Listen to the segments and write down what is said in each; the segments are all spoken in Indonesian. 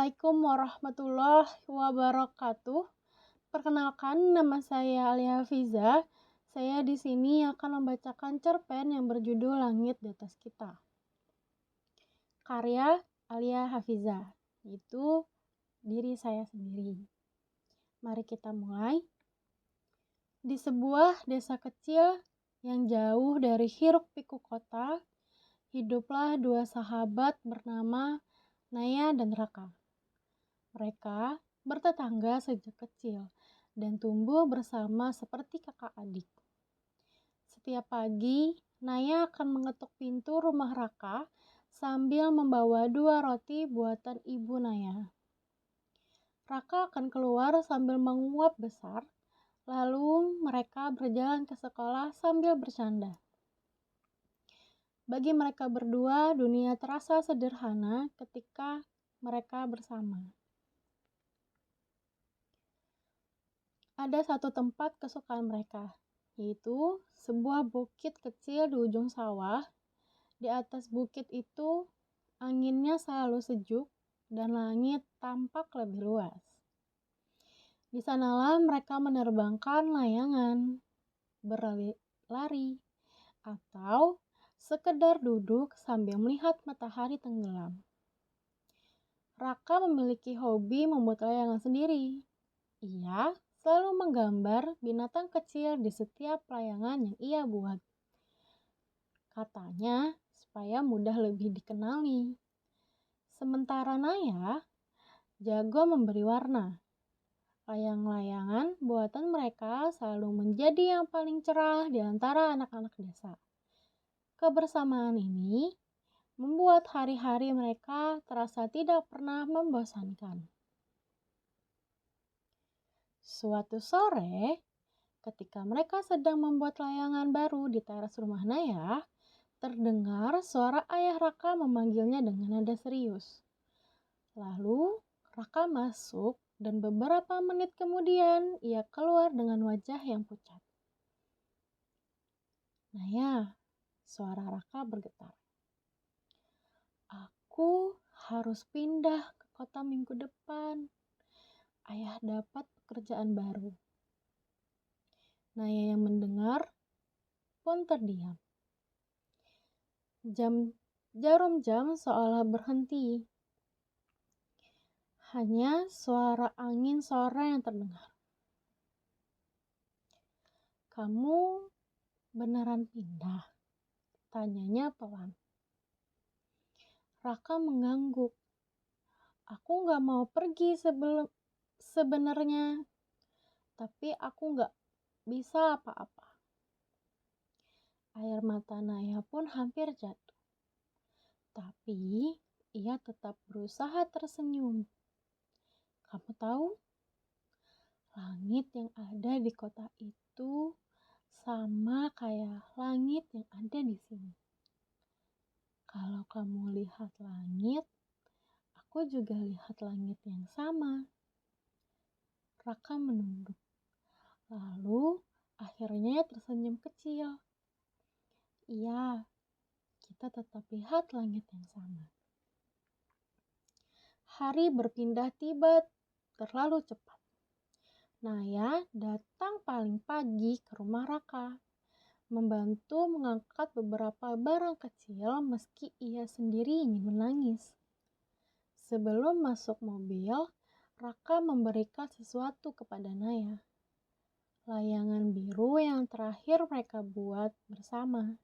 Assalamualaikum warahmatullahi wabarakatuh. Perkenalkan, nama saya Alia Hafiza. Saya di sini akan membacakan cerpen yang berjudul Langit di Atas Kita. Karya Alia Hafiza, itu diri saya sendiri. Mari kita mulai. Di sebuah desa kecil yang jauh dari hiruk-pikuk kota, hiduplah dua sahabat bernama Naya dan Raka. Mereka bertetangga sejak kecil dan tumbuh bersama seperti kakak adik. Setiap pagi, Naya akan mengetuk pintu rumah Raka sambil membawa 2 roti buatan ibu Naya. Raka akan keluar sambil menguap besar, lalu mereka berjalan ke sekolah sambil bercanda. Bagi mereka berdua, dunia terasa sederhana ketika mereka bersama. Ada satu tempat kesukaan mereka, yaitu sebuah bukit kecil di ujung sawah. Di atas bukit itu, anginnya selalu sejuk dan langit tampak lebih luas. Di sanalah mereka menerbangkan layangan, berlari, atau sekedar duduk sambil melihat matahari tenggelam. Raka memiliki hobi membuat layangan sendiri. Ia selalu menggambar binatang kecil di setiap layangan yang ia buat. Katanya, supaya mudah lebih dikenali. Sementara Naya jago memberi warna. Layang-layangan buatan mereka selalu menjadi yang paling cerah di antara anak-anak desa. Kebersamaan ini membuat hari-hari mereka terasa tidak pernah membosankan. Suatu sore, ketika mereka sedang membuat layangan baru di teras rumah Naya, terdengar suara ayah Raka memanggilnya dengan nada serius. Lalu, Raka masuk dan beberapa menit kemudian ia keluar dengan wajah yang pucat. Naya, suara Raka bergetar. Aku harus pindah ke kota minggu depan. Ayah dapat pekerjaan baru. Naya yang mendengar pun terdiam. Jarum jam seolah berhenti. Hanya suara angin sore yang terdengar. Kamu beneran pindah? Tanyanya pelan. Raka mengangguk. Aku gak mau pergi sebenarnya, tapi aku gak bisa apa-apa. Air mata Naya pun hampir jatuh. Tapi ia tetap berusaha tersenyum. Kamu tahu, langit yang ada di kota itu sama kayak langit yang ada di sini. Kalau kamu lihat langit, aku juga lihat langit yang sama. Raka menunduk. Lalu akhirnya tersenyum kecil. Iya, kita tetap lihat langit yang sama. Hari berpindah tiba terlalu cepat. Naya datang paling pagi ke rumah Raka, membantu mengangkat beberapa barang kecil meski ia sendiri ingin menangis. Sebelum masuk mobil, Raka memberikan sesuatu kepada Naya. Layangan biru yang terakhir mereka buat bersama.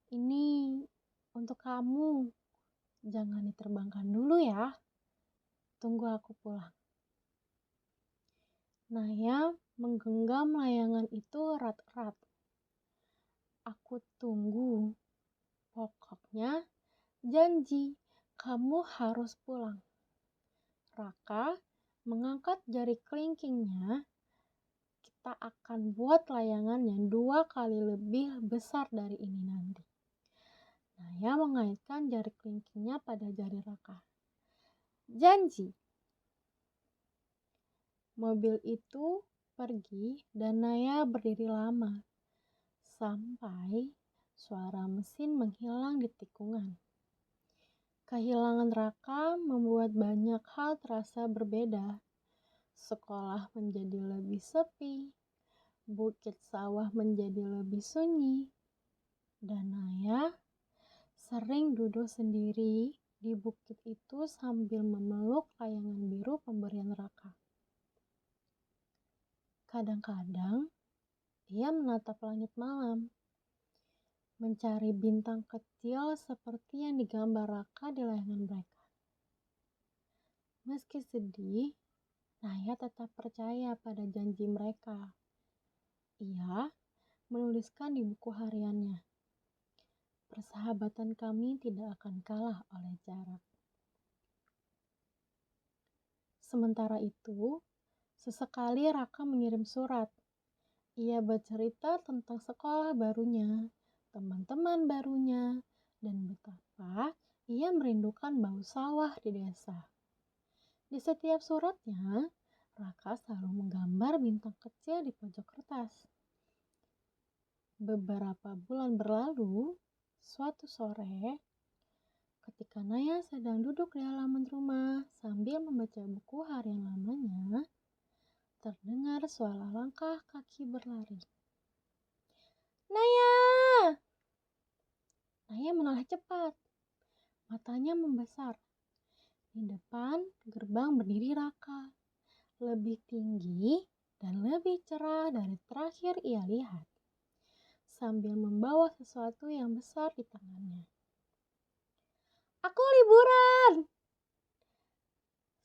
Ini untuk kamu. Jangan diterbangkan dulu ya. Tunggu aku pulang. Naya menggenggam layangan itu erat-erat. Aku tunggu. Pokoknya janji kamu harus pulang. Raka mengangkat jari kelingkingnya. Kita akan buat layangan yang 2 kali lebih besar dari ini nanti. Naya mengaitkan jari kelingkingnya pada jari Raka. Janji. Mobil itu pergi dan Naya berdiri lama. Sampai suara mesin menghilang di tikungan. Kehilangan Raka membuat banyak hal terasa berbeda. Sekolah menjadi lebih sepi, bukit sawah menjadi lebih sunyi, dan Naya sering duduk sendiri di bukit itu sambil memeluk layangan biru pemberian Raka. Kadang-kadang dia menatap langit malam, mencari bintang kecil seperti yang digambar Raka di layangan mereka. Meski sedih, Naya tetap percaya pada janji mereka. Ia menuliskan di buku hariannya, "Persahabatan kami tidak akan kalah oleh jarak." Sementara itu, sesekali Raka mengirim surat. Ia bercerita tentang sekolah barunya, teman-teman barunya, dan betapa ia merindukan bau sawah di desa. Di setiap suratnya, Raka selalu menggambar bintang kecil di pojok kertas. Beberapa bulan berlalu, suatu sore, ketika Naya sedang duduk di halaman rumah sambil membaca buku harian lamanya, terdengar suara langkah kaki berlari. "Naya!" Naya menoleh cepat. Matanya membesar. Di depan gerbang berdiri Raka, lebih tinggi dan lebih cerah dari terakhir ia lihat, sambil membawa sesuatu yang besar di tangannya. "Aku liburan!"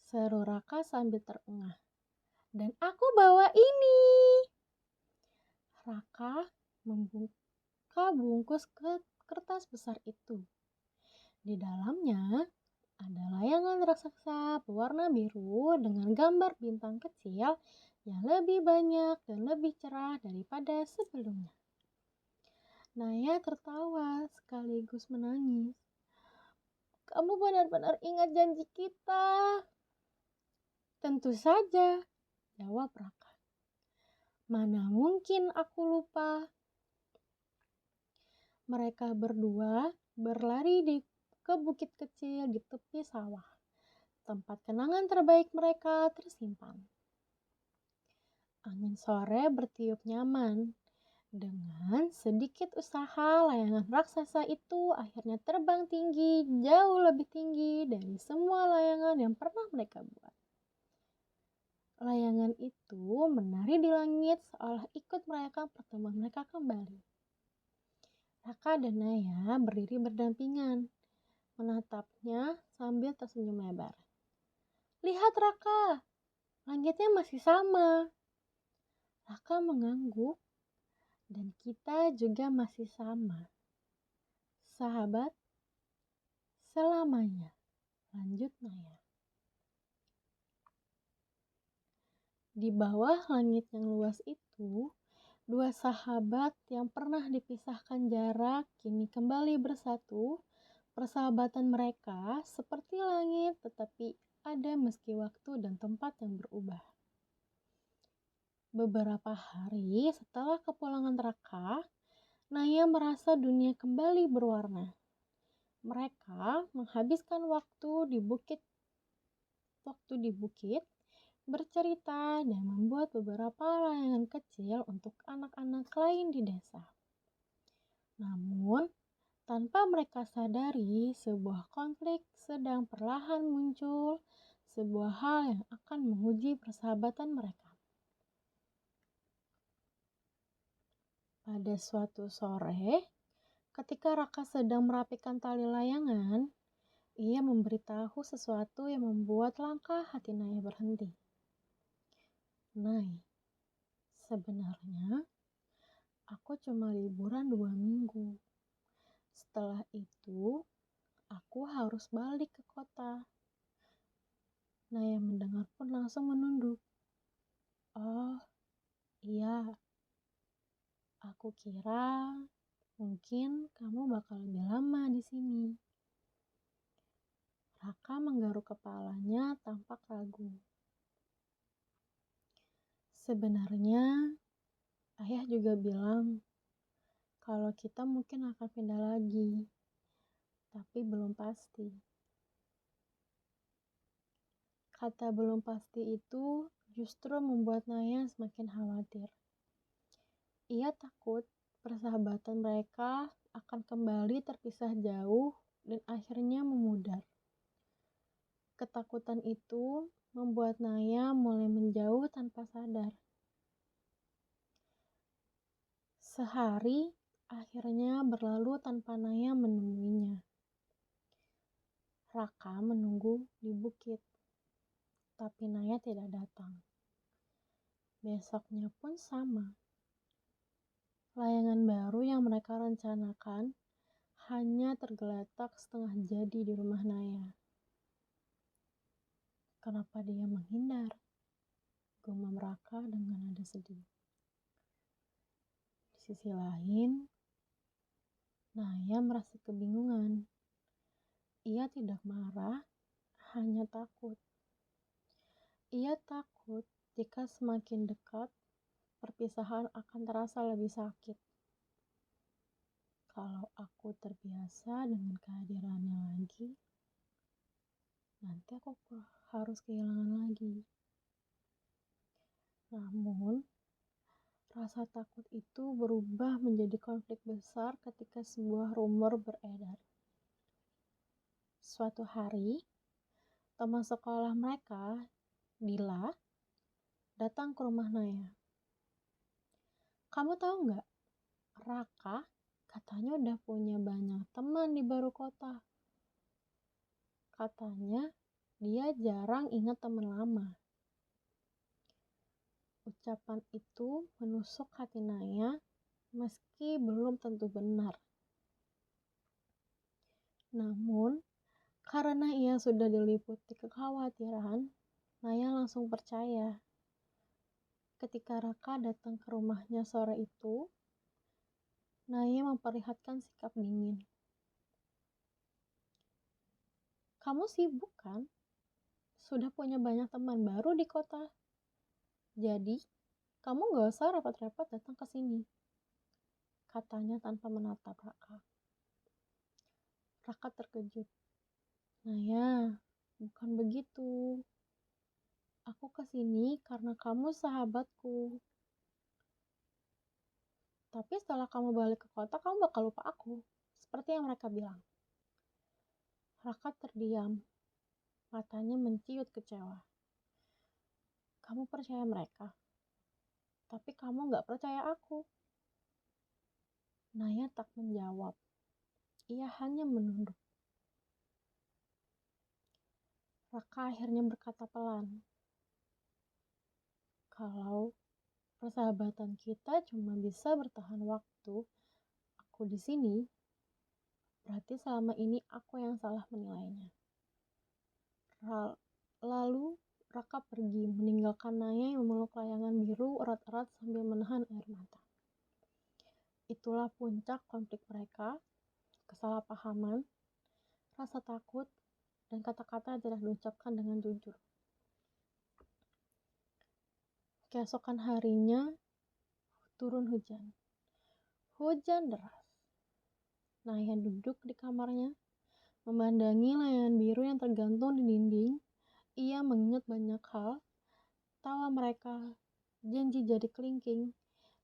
seru Raka sambil terengah. "Dan aku bawa ini!" Raka membuka bungkus kertas besar itu. Di dalamnya ada layangan raksasa berwarna biru dengan gambar bintang kecil yang lebih banyak dan lebih cerah daripada sebelumnya. Naya tertawa sekaligus menangis. "Kamu benar-benar ingat janji kita." "Tentu saja," jawab Raka. "Mana mungkin aku lupa." Mereka berdua berlari ke bukit kecil di tepi sawah, tempat kenangan terbaik mereka tersimpan. Angin sore bertiup nyaman. Dengan sedikit usaha, layangan raksasa itu akhirnya terbang tinggi, jauh lebih tinggi dari semua layangan yang pernah mereka buat. Layangan itu menari di langit seolah ikut merayakan pertemuan mereka kembali. Raka dan Naya berdiri berdampingan, menatapnya sambil tersenyum lebar. "Lihat Raka, langitnya masih sama." Raka mengangguk, "Dan kita juga masih sama. Sahabat selamanya," lanjut Naya. Di bawah langit yang luas itu, dua sahabat yang pernah dipisahkan jarak kini kembali bersatu. Persahabatan mereka seperti langit, tetapi ada meski waktu dan tempat yang berubah. Beberapa hari setelah kepulangan Raka, Naya merasa dunia kembali berwarna. Mereka menghabiskan waktu di bukit, bercerita dan membuat beberapa layangan kecil untuk anak-anak lain di desa. Namun, tanpa mereka sadari, sebuah konflik sedang perlahan muncul, sebuah hal yang akan menguji persahabatan mereka. Pada suatu sore, ketika Raka sedang merapikan tali layangan, ia memberitahu sesuatu yang membuat langkah hati Naya berhenti. "Nay, sebenarnya aku cuma liburan 2 minggu. Setelah itu, aku harus balik ke kota." Naya mendengar pun langsung menunduk. "Oh, iya. Aku kira mungkin kamu bakal lebih lama di sini." Raka menggaruk kepalanya tampak ragu. "Sebenarnya, ayah juga bilang kalau kita mungkin akan pindah lagi, tapi belum pasti." Kata belum pasti itu justru membuat Naya semakin khawatir. Ia takut persahabatan mereka akan kembali terpisah jauh dan akhirnya memudar. Ketakutan itu membuat Naya mulai menjauh tanpa sadar. Sehari akhirnya berlalu tanpa Naya menemuinya. Raka menunggu di bukit, tapi Naya tidak datang. Besoknya pun sama. Layangan baru yang mereka rencanakan hanya tergeletak setengah jadi di rumah Naya. Kenapa dia menghindar? Gumam Raka dengan nada sedih. Di sisi lain, Naya merasa kebingungan. Ia tidak marah, hanya takut. Ia takut jika semakin dekat, perpisahan akan terasa lebih sakit. Kalau aku terbiasa dengan kehadirannya lagi, nanti aku harus kehilangan lagi. Namun, rasa takut itu berubah menjadi konflik besar ketika sebuah rumor beredar. Suatu hari, teman sekolah mereka, Dila, datang ke rumah Naya. Kamu tahu nggak, Raka katanya udah punya banyak teman di baru kota. Katanya dia jarang ingat teman lama. Ucapan itu menusuk hati Naya meski belum tentu benar. Namun, karena ia sudah diliputi kekhawatiran, Naya langsung percaya. Ketika Raka datang ke rumahnya sore itu, Naya memperlihatkan sikap dingin. Kamu sibuk kan? Sudah punya banyak teman baru di kota. Jadi, kamu gak usah repot-repot datang ke sini. Katanya tanpa menatap Raka. Raka terkejut. Naya, bukan begitu. Aku kesini karena kamu sahabatku. Tapi setelah kamu balik ke kota, kamu bakal lupa aku. Seperti yang mereka bilang. Raka terdiam. Matanya menciut kecewa. Kamu percaya mereka? Tapi kamu gak percaya aku. Naya tak menjawab. Ia hanya menunduk. Raka akhirnya berkata pelan. Kalau persahabatan kita cuma bisa bertahan waktu aku di sini, berarti selama ini aku yang salah menilainya. Lalu Raka pergi, meninggalkan Naya yang memeluk layangan biru erat-erat sambil menahan air mata. Itulah puncak konflik mereka, kesalahpahaman, rasa takut, dan kata-kata yang tidak diucapkan dengan jujur. Keesokan harinya, turun hujan. Hujan deras. Naya duduk di kamarnya, memandangi layangan biru yang tergantung di dinding. Ia mengingat banyak hal, tawa mereka, janji jadi kelingking,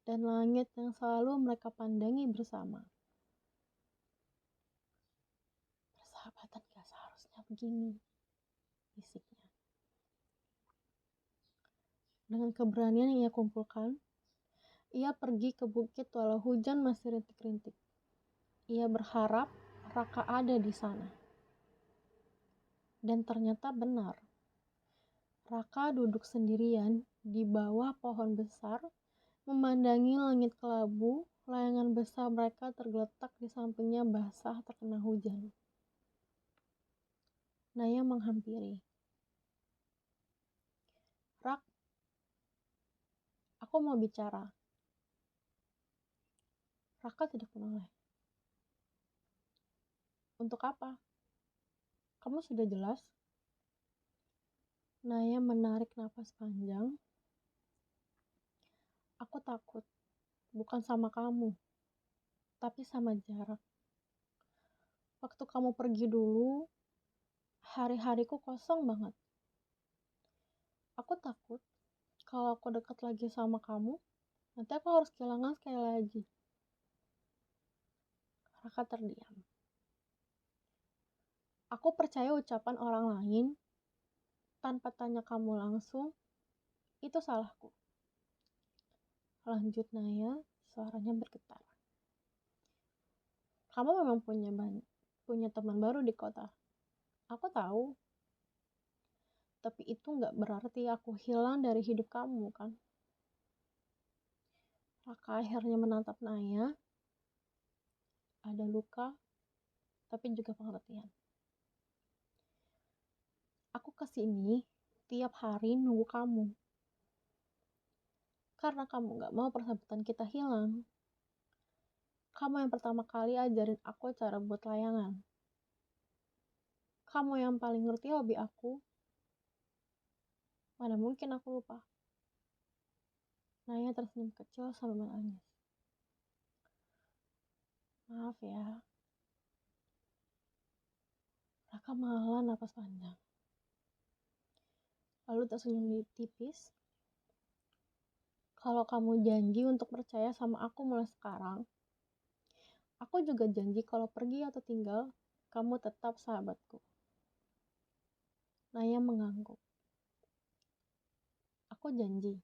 dan langit yang selalu mereka pandangi bersama. Persahabatan gak seharusnya begini, bisiknya. Dengan keberanian yang ia kumpulkan, ia pergi ke bukit walau hujan masih rintik-rintik. Ia berharap Raka ada di sana. Dan ternyata benar. Raka duduk sendirian di bawah pohon besar, memandangi langit kelabu. Layangan besar mereka tergeletak di sampingnya basah terkena hujan. Naya menghampiri. Rak, aku mau bicara. Raka tidak menoleh. Untuk apa? Kamu sudah jelas? Naya menarik napas panjang. Aku takut, bukan sama kamu, tapi sama jarak. Waktu kamu pergi dulu, hari-hariku kosong banget. Aku takut kalau aku dekat lagi sama kamu, nanti aku harus kehilangan sekali lagi. Raka terdiam. Aku percaya ucapan orang lain tanpa tanya kamu langsung, itu salahku. Lanjut Naya, suaranya bergetar. Kamu memang punya teman baru di kota. Aku tahu. Tapi itu gak berarti aku hilang dari hidup kamu, kan? Raka akhirnya menatap Naya. Ada luka, tapi juga pengertian. Aku kesini tiap hari nunggu kamu. Karena kamu gak mau persahabatan kita hilang. Kamu yang pertama kali ajarin aku cara buat layangan. Kamu yang paling ngerti hobi aku. Mana mungkin aku lupa. Naya tersenyum kecil sambil menangis. Maaf ya. Raka menghela napas panjang. Lalu tersenyum tipis. Kalau kamu janji untuk percaya sama aku mulai sekarang, aku juga janji kalau pergi atau tinggal, kamu tetap sahabatku. Naya mengangguk. Aku janji.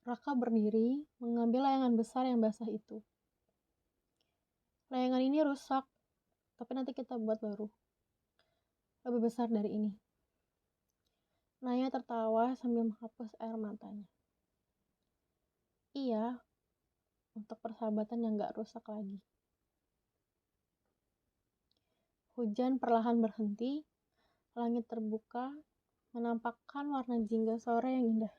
Raka berdiri, mengambil layangan besar yang basah itu. Layangan ini rusak, tapi nanti kita buat baru. Lebih besar dari ini. Naya tertawa sambil menghapus air matanya. Iya, untuk persahabatan yang gak rusak lagi. Hujan perlahan berhenti, langit terbuka, menampakkan warna jingga sore yang indah.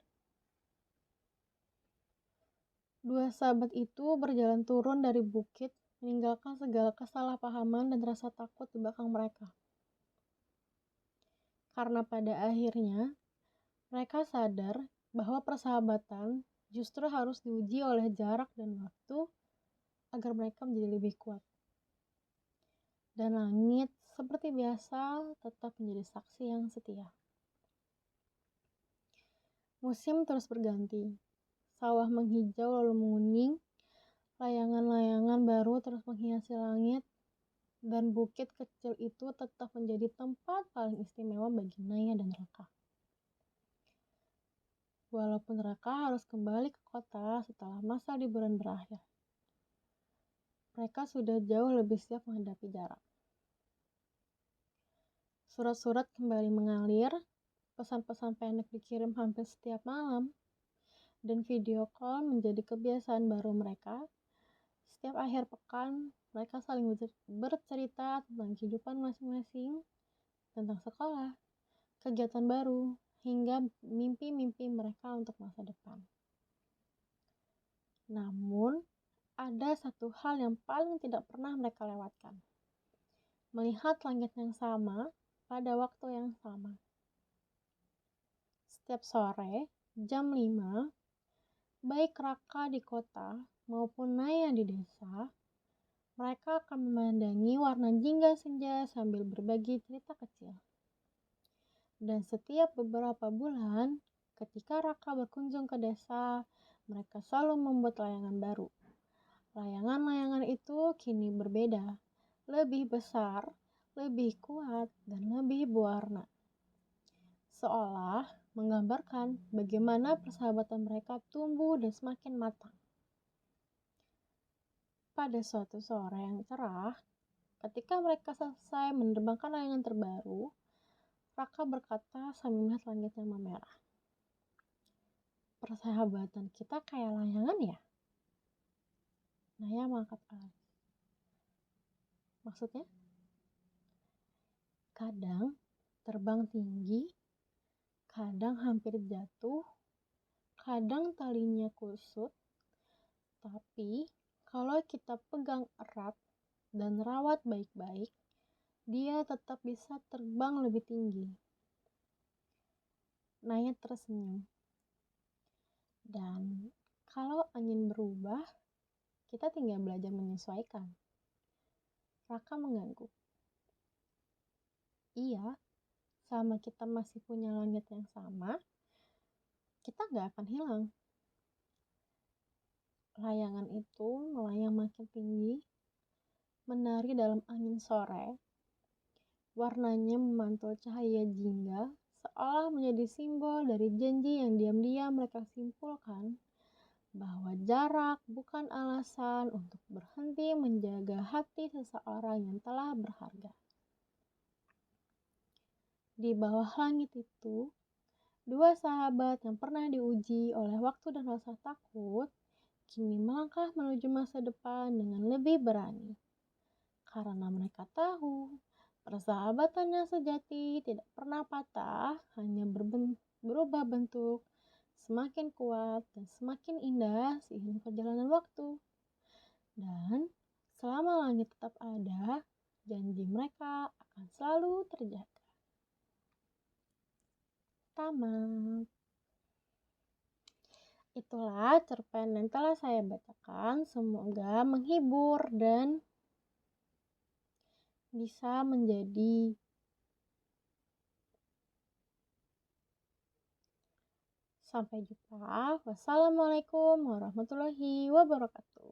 Dua sahabat itu berjalan turun dari bukit, meninggalkan segala kesalahpahaman dan rasa takut di belakang mereka. Karena pada akhirnya, mereka sadar bahwa persahabatan justru harus diuji oleh jarak dan waktu agar mereka menjadi lebih kuat. Dan langit, seperti biasa, tetap menjadi saksi yang setia. Musim terus berganti. Sawah menghijau lalu menguning, layangan-layangan baru terus menghiasi langit, dan bukit kecil itu tetap menjadi tempat paling istimewa bagi Naya dan Raka. Walaupun Raka harus kembali ke kota setelah masa liburan berakhir, mereka sudah jauh lebih siap menghadapi jarak. Surat-surat kembali mengalir, pesan-pesan pendek dikirim hampir setiap malam, dan video call menjadi kebiasaan baru mereka. Setiap akhir pekan, mereka saling bercerita tentang kehidupan masing-masing, tentang sekolah, kegiatan baru, hingga mimpi-mimpi mereka untuk masa depan. Namun, ada satu hal yang paling tidak pernah mereka lewatkan. Melihat langit yang sama pada waktu yang sama. Setiap sore, jam 5, baik Raka di kota maupun Naya di desa, mereka akan memandangi warna jingga senja sambil berbagi cerita kecil. Dan setiap beberapa bulan, ketika Raka berkunjung ke desa, mereka selalu membuat layangan baru. Layangan-layangan itu kini berbeda, lebih besar, lebih kuat, dan lebih berwarna. Seolah menggambarkan bagaimana persahabatan mereka tumbuh dan semakin matang. Pada suatu sore yang cerah, ketika mereka selesai menerbangkan layangan terbaru, Raka berkata sambil melihat langit yang memerah. Persahabatan kita kayak layangan ya? Naya mengangkat alis. Maksudnya? Kadang terbang tinggi, kadang hampir jatuh, kadang talinya kusut, tapi kalau kita pegang erat dan rawat baik-baik, dia tetap bisa terbang lebih tinggi. Naya tersenyum. Dan kalau angin berubah, kita tinggal belajar menyesuaikan. Raka mengangguk. Iya, Selama kita masih punya langit yang sama, kita nggak akan hilang. Layangan itu melayang makin tinggi, menari dalam angin sore. Warnanya memantul cahaya jingga, seolah menjadi simbol dari janji yang diam-diam mereka simpulkan bahwa jarak bukan alasan untuk berhenti menjaga hati seseorang yang telah berharga. Di bawah langit itu, dua sahabat yang pernah diuji oleh waktu dan rasa takut kini melangkah menuju masa depan dengan lebih berani. Karena mereka tahu persahabatan yang sejati tidak pernah patah, hanya berubah bentuk, semakin kuat dan semakin indah seiring perjalanan waktu. Dan selama langit tetap ada, janji mereka akan selalu terjaga. Tamat. Itulah cerpen yang telah saya bacakan. Semoga menghibur dan bisa menjadi sampai jumpa. Wassalamualaikum warahmatullahi wabarakatuh.